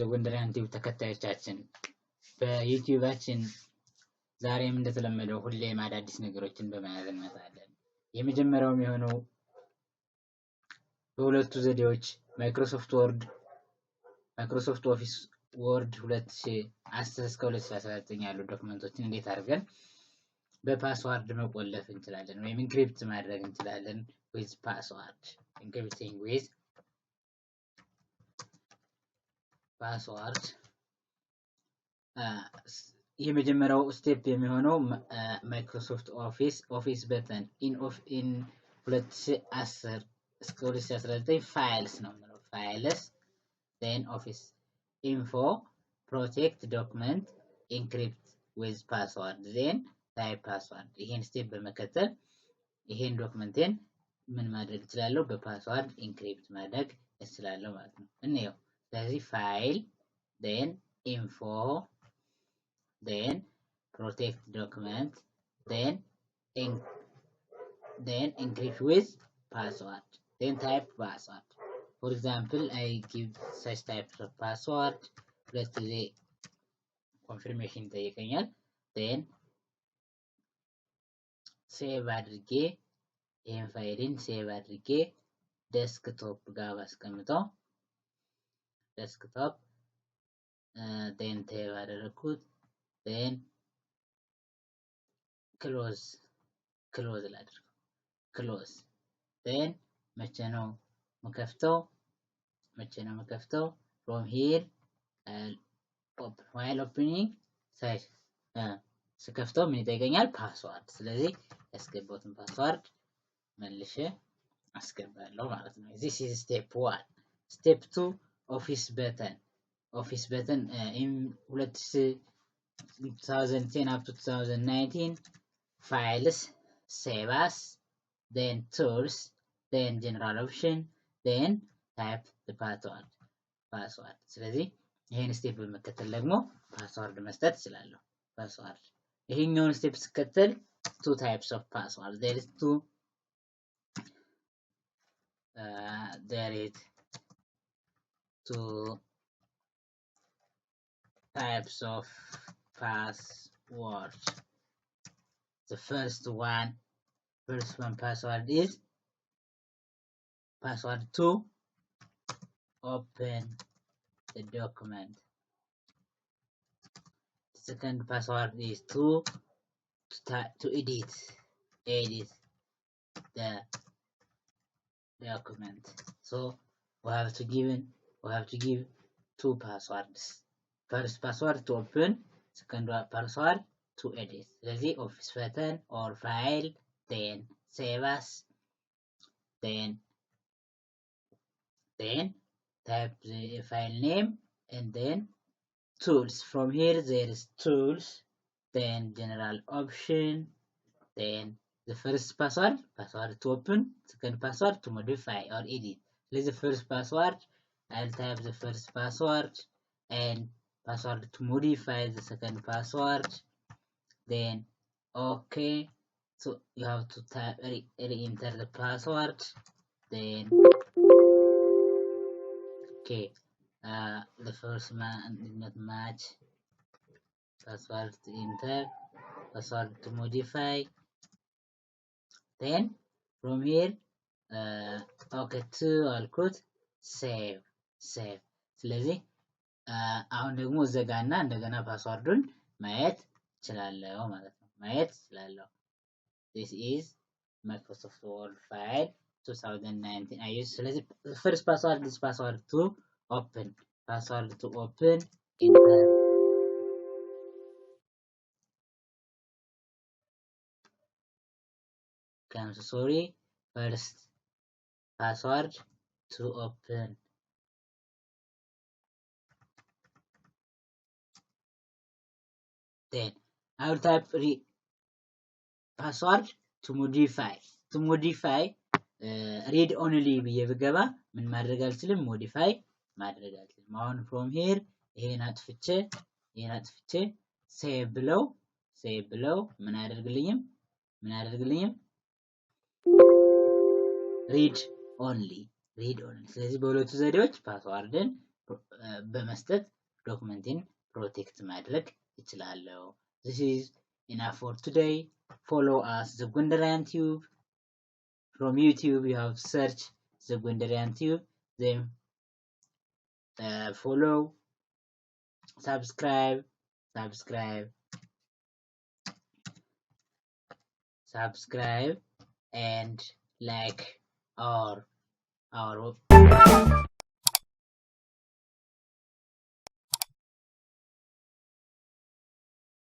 ዘጎንደሪያን ቲዩብ ተከታዮቻችን በዩቲዩባችን ዛሬም እንደተለመደው ሁሌም አዳዲስ ነገሮችን በመያዝ እንመጣለን። የመጀመሪያው የሚሆነው በሁለቱ ዘዴዎች ማይክሮሶፍት ኦፊስ ወርድ 2010 እስከ 2019 ያሉ ዶክመንቶችን እንዴት አድርገን በፓስዋርድ መቆለፍ እንችላለን ወይም ኢንክሪፕት ማድረግ እንችላለን with password encrypting with password የመጀመሪያው ስቴፕ የሚሆነው ማይክሮሶፍት ኦፊስ በተን ኢን 2010 እስከ 2019 ፋይልስ ነው ማለት ፋይልስ then office info protect document encrypt with password then type password ይሄን ስቴፕ በመከተል ይሄን ዶክመንቴን ምን ማድረግ እችላለሁ በፓስዋርድ ኢንክሪፕት ማድረግ እችላለሁ ማለት ነው። እንየው። ስለዚህ ፋይል then info then protect document then encrypt with password then type password. For example, I give such type of password. Let's say confirmation ጠይቀኛል then save አድርጌ ይሄን ፋይልን ሴቭ አድርጌ ዴስክቶፕ ጋር አስቀምጠው ዴስክቶፕ then ሴቭ አደረኩት then close ላድርገው close then መቼ ነው መከፍተው from here while opening ስከፍተው ምን ይጠይቀኛል ፓስዋርድ። ስለዚህ ያስገባሁትን ፓስዋርድ መልሼ አስገባለሁ ማለት ነው። this is step 1. step 2 office button in 2010 up to 2019 files save as then tools then general option then type the password ስለዚህ ይሄን ስቴፕ በመከተል ደግሞ ፓስዋርድ መስጠት እችላለሁ። ፓስዋርድ ይሄኛውን ስቴፕ ስከተል two types of password there is two types of password. The first one password is password to open the document. The second password is to edit the document. So we have to give two passwords. First password to open, second password to edit. ስለዚህ office button or file then save as then type the file name and then tools. From here there is tools then general option then the first password to open, second password to modify or edit. This is the first password. I'll type the first password and password to modify the second password then okay, so you have to type re-enter the password then okay the first one did not match password to enter password to modify then from here okay to አልኩት save ስለዚህ አሁን ደግሞ ዘጋና እንደገና ፓስዋርዱን ማየት እችላለሁ ማለት ነው። this is Microsoft Word file 2019 I use ስለዚህ first password is password to open enter sorry first password to open then I will type password to modify read only ብዬ ብገባ ምን ማድረግ አልችልም modify ማድረግ አልችልም። አሁን from here ይሄን አጥፍቼ save ብለው ምን አደርግልኝም read only ስለዚህ በሁለቱ ዘዴዎች ፓስዋርድን በመስጠት ዶክመንቴን ፕሮቴክት ማድረግ እችላለሁ። This is enough for today. Follow us, the Gondarian Tube. From YouTube, you have search the Gondarian Tube. Then follow, subscribe, and like our